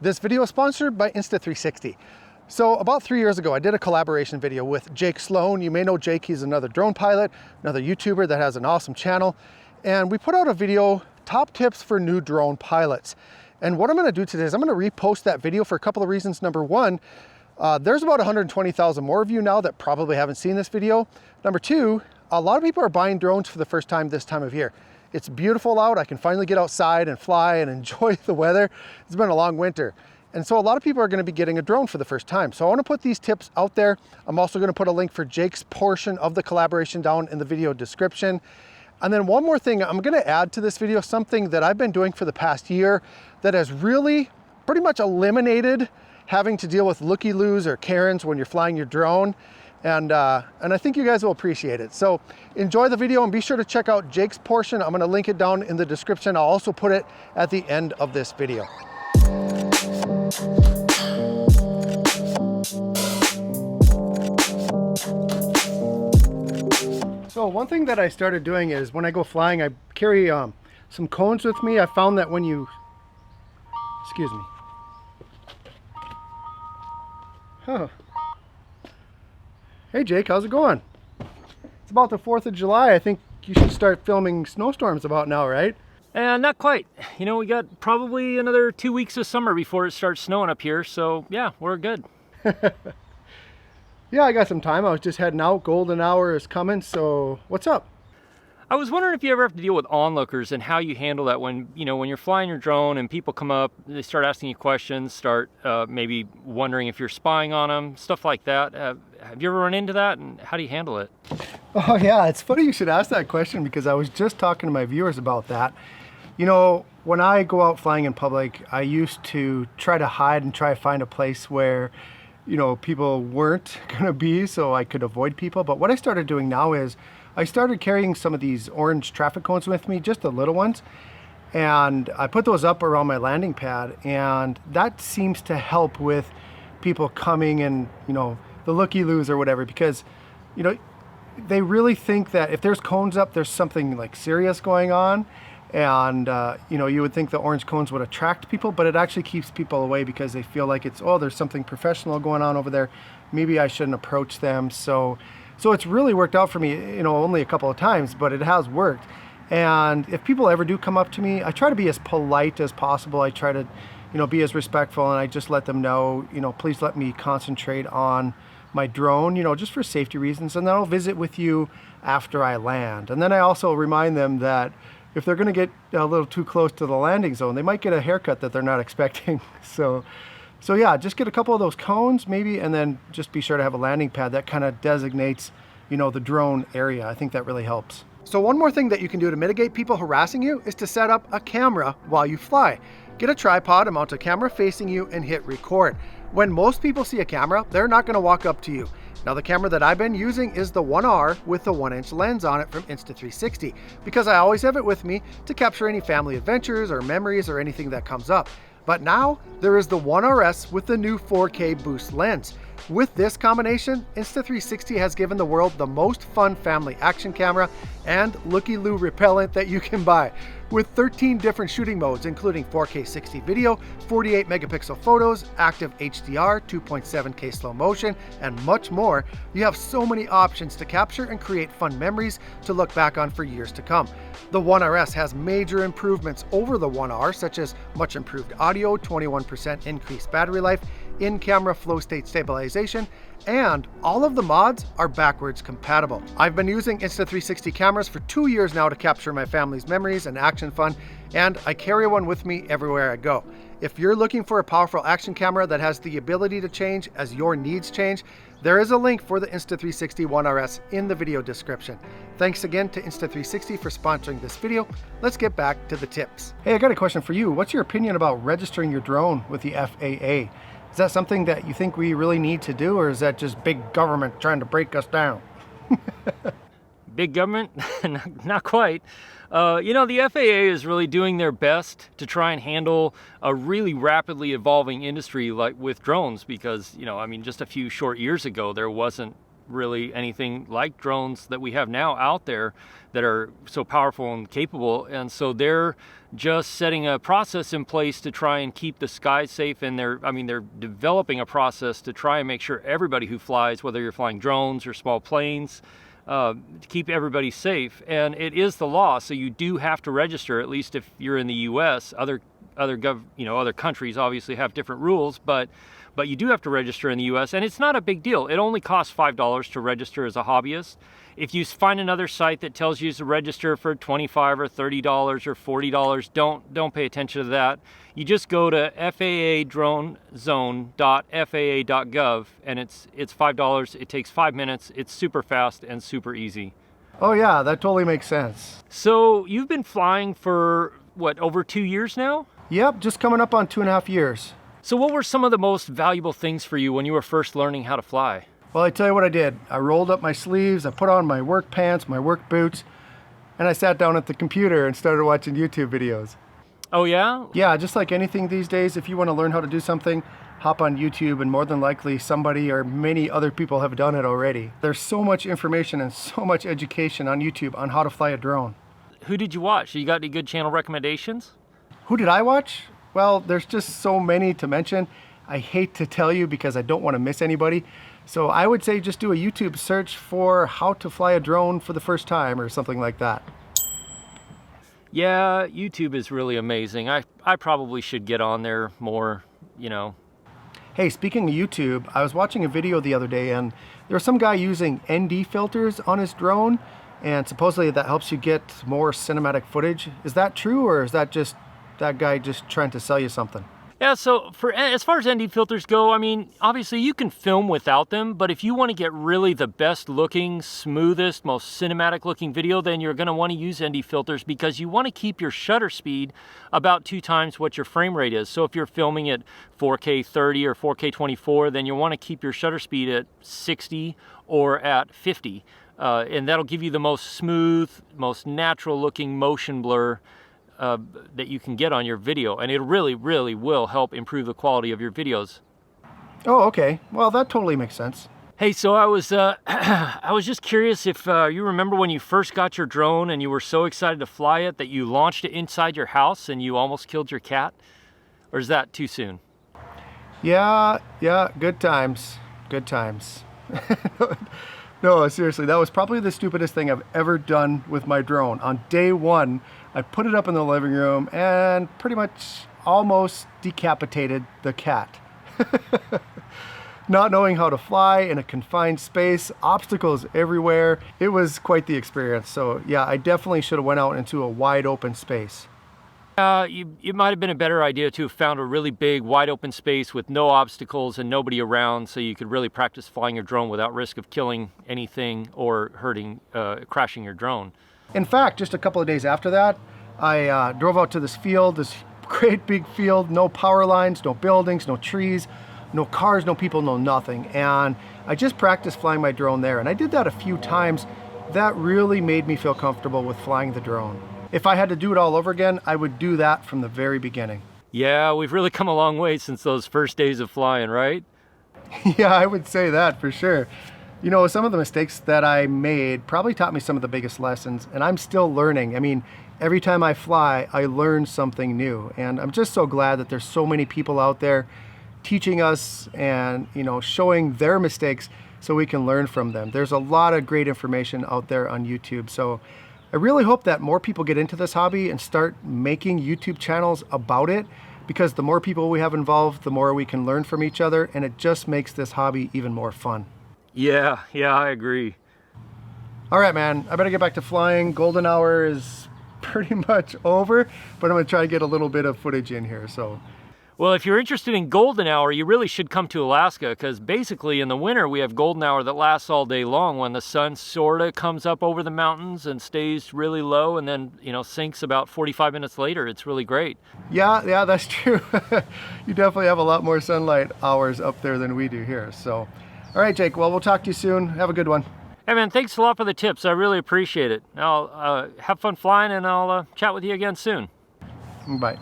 This video is sponsored by Insta360. So about 3 years ago, I did a collaboration video with Jake Sloan. You may know Jake, he's another drone pilot, another YouTuber that has an awesome channel. And we put out a video, top tips for new drone pilots. And what I'm gonna do today is I'm gonna repost that video for a couple of reasons. Number one, there's about 120,000 more of you now that probably haven't seen this video. Number two, a lot of people are buying drones for the first time this time of year. It's beautiful out. I can finally get outside and fly and enjoy the weather. It's been a long winter. And so a lot of people are going to be getting a drone for the first time. So I want to put these tips out there. I'm also going to put a link for Jake's portion of the collaboration down in the video description. And then one more thing, I'm going to add to this video something that I've been doing for the past year that has really pretty much eliminated having to deal with looky-loos or Karens when you're flying your drone. And I think you guys will appreciate it. So enjoy the video and be sure to check out Jake's portion. I'm gonna link it down in the description. I'll also put it at the end of this video. So one thing that I started doing is when I go flying, I carry some cones with me. I found that when you, excuse me. Huh. Hey Jake, how's it going? It's about the 4th of July. I think you should start filming snowstorms about now, right? Not quite. You know, we got probably another 2 weeks of summer before it starts snowing up here, so yeah, we're good. Yeah, I got some time. I was just heading out. Golden hour is coming, so what's up? I was wondering if you ever have to deal with onlookers and how you handle that when, you know, when you're flying your drone and people come up, they start asking you questions, start maybe wondering if you're spying on them, stuff like that. Have you ever run into that, and how do you handle it? Oh yeah, it's funny you should ask that question because I was just talking to my viewers about that. You know, when I go out flying in public, I used to try to hide and try to find a place where, you know, people weren't gonna be so I could avoid people. But what I started doing now is I started carrying some of these orange traffic cones with me, just the little ones. And I put those up around my landing pad, and that seems to help with people coming and, you know, the looky-loos or whatever, because, you know, they really think that if there's cones up, there's something like serious going on. And, you know, you would think the orange cones would attract people, but it actually keeps people away because they feel like it's, oh, there's something professional going on over there. Maybe I shouldn't approach them. So it's really worked out for me, you know, only a couple of times, but it has worked. And if people ever do come up to me, I try to be as polite as possible. I try to, you know, be as respectful, and I just let them know, you know, please let me concentrate on my drone, you know, just for safety reasons. And then I'll visit with you after I land. And then I also remind them that if they're gonna get a little too close to the landing zone, they might get a haircut that they're not expecting. So yeah, just get a couple of those cones maybe, and then just be sure to have a landing pad that kind of designates, you know, the drone area. I think that really helps. So one more thing that you can do to mitigate people harassing you is to set up a camera while you fly. Get a tripod and mount a camera facing you and hit record. When most people see a camera, they're not gonna walk up to you. Now the camera that I've been using is the 1R with the 1-inch lens on it from Insta360 because I always have it with me to capture any family adventures or memories or anything that comes up. But now there is the 1 RS with the new 4K boost lens. With this combination, Insta360 has given the world the most fun family action camera and looky-loo repellent that you can buy. With 13 different shooting modes, including 4K 60 video, 48 megapixel photos, active HDR, 2.7K slow motion, and much more, you have so many options to capture and create fun memories to look back on for years to come. The 1 RS has major improvements over the 1R, such as much improved audio, 21% increased battery life, in-camera flow state stabilization, and all of the mods are backwards compatible. I've been using Insta360 cameras for 2 years now to capture my family's memories and action fun, and I carry one with me everywhere I go. If you're looking for a powerful action camera that has the ability to change as your needs change, there is a link for the Insta360 One RS in the video description. Thanks again to Insta360 for sponsoring this video. Let's get back to the tips. Hey, I got a question for you. What's your opinion about registering your drone with the FAA? Is that something that you think we really need to do, or is that just big government trying to break us down? Big government? Not quite. You know, the FAA is really doing their best to try and handle a really rapidly evolving industry like with drones because, you know, I mean, just a few short years ago, there wasn't really anything like drones that we have now out there that are so powerful and capable. And so they're just setting a process in place to try and keep the skies safe. And they're developing a process to try and make sure everybody who flies, whether you're flying drones or small planes, to keep everybody safe. And it is the law, so you do have to register, at least if you're in the U.S. Other countries obviously have different rules, but you do have to register in the U.S. and it's not a big deal. It only costs $5 to register as a hobbyist. If you find another site that tells you to register for $25 or $30 or $40, don't pay attention to that. You just go to faadronezone.faa.gov and it's $5. It takes 5 minutes. It's super fast and super easy. Oh yeah, that totally makes sense. So you've been flying for what, over 2 years now? Yep, just coming up on 2.5 years. So what were some of the most valuable things for you when you were first learning how to fly? Well, I tell you what I did. I rolled up my sleeves, I put on my work pants, my work boots, and I sat down at the computer and started watching YouTube videos. Oh yeah? Yeah, just like anything these days, if you want to learn how to do something, hop on YouTube, and more than likely somebody or many other people have done it already. There's so much information and so much education on YouTube on how to fly a drone. Who did you watch? You got any good channel recommendations? Who did I watch? Well, there's just so many to mention. I hate to tell you because I don't want to miss anybody. So I would say just do a YouTube search for how to fly a drone for the first time or something like that. Yeah, YouTube is really amazing. I probably should get on there more, Hey, speaking of YouTube, I was watching a video the other day and there was some guy using ND filters on his drone and supposedly that helps you get more cinematic footage. Is that true, or is that just that guy just trying to sell you something? Yeah, so as far as ND filters go, obviously you can film without them, but if you want to get really the best looking, smoothest, most cinematic looking video, then you're going to want to use ND filters because you want to keep your shutter speed about 2 times what your frame rate is. So if you're filming at 4K 30 or 4K 24, then you want to keep your shutter speed at 60 or at 50. And that'll give you the most smooth, most natural looking motion blur that you can get on your video, and it really, really will help improve the quality of your videos. Oh, okay. Well, that totally makes sense. Hey, so I was I was just curious if you remember when you first got your drone and you were so excited to fly it that you launched it inside your house and you almost killed your cat, or is that too soon? Yeah, good times. Good times. No, seriously, that was probably the stupidest thing I've ever done with my drone. On day one, I put it up in the living room and pretty much almost decapitated the cat. Not knowing how to fly in a confined space, obstacles everywhere. It was quite the experience. So yeah, I definitely should have went out into a wide open space. It might have been a better idea to have found a really big, wide open space with no obstacles and nobody around, so you could really practice flying your drone without risk of killing anything or crashing your drone. In fact, just a couple of days after that, I drove out to this field, this great big field, no power lines, no buildings, no trees, no cars, no people, no nothing. And I just practiced flying my drone there. And I did that a few times. That really made me feel comfortable with flying the drone. If I had to do it all over again, I would do that from the very beginning. Yeah, we've really come a long way since those first days of flying, right? Yeah, I would say that for sure. You know, some of the mistakes that I made probably taught me some of the biggest lessons, and I'm still learning. I mean, every time I fly, I learn something new, and I'm just so glad that there's so many people out there teaching us and, showing their mistakes so we can learn from them. There's a lot of great information out there on YouTube, so I really hope that more people get into this hobby and start making YouTube channels about it, because the more people we have involved, the more we can learn from each other, and it just makes this hobby even more fun. Yeah, I agree. All right, man, I better get back to flying. Golden hour is pretty much over, but I'm gonna try to get a little bit of footage in here, so. Well, if you're interested in golden hour, you really should come to Alaska, because basically in the winter we have golden hour that lasts all day long when the sun sort of comes up over the mountains and stays really low and then, sinks about 45 minutes later. It's really great. Yeah, that's true. You definitely have a lot more sunlight hours up there than we do here, so. All right, Jake, well, we'll talk to you soon. Have a good one. Hey, man, thanks a lot for the tips. I really appreciate it. I'll have fun flying, and I'll chat with you again soon. Bye.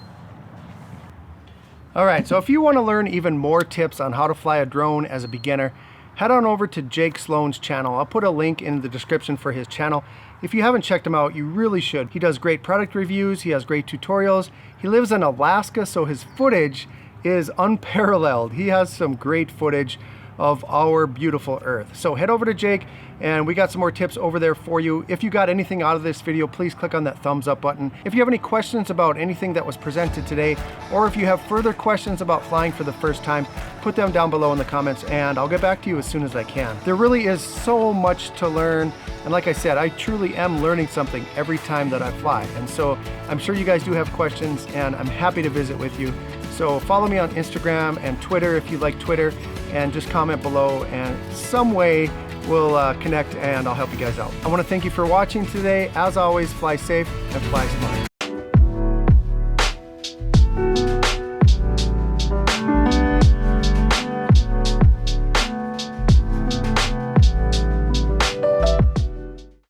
All right, so if you want to learn even more tips on how to fly a drone as a beginner, head on over to Jake Sloan's channel. I'll put a link in the description for his channel. If you haven't checked him out, you really should. He does great product reviews, he has great tutorials. He lives in Alaska, so his footage is unparalleled. He has some great footage of our beautiful Earth. So head over to Jake, and we got some more tips over there for you. If you got anything out of this video, please click on that thumbs up button. If you have any questions about anything that was presented today, or if you have further questions about flying for the first time, put them down below in the comments and I'll get back to you as soon as I can. There really is so much to learn, and like I said, I truly am learning something every time that I fly. And so I'm sure you guys do have questions, and I'm happy to visit with you. So follow me on Instagram and Twitter if you like Twitter, and just comment below, and some way we'll connect and I'll help you guys out. I want to thank you for watching today. As always, fly safe and fly smart.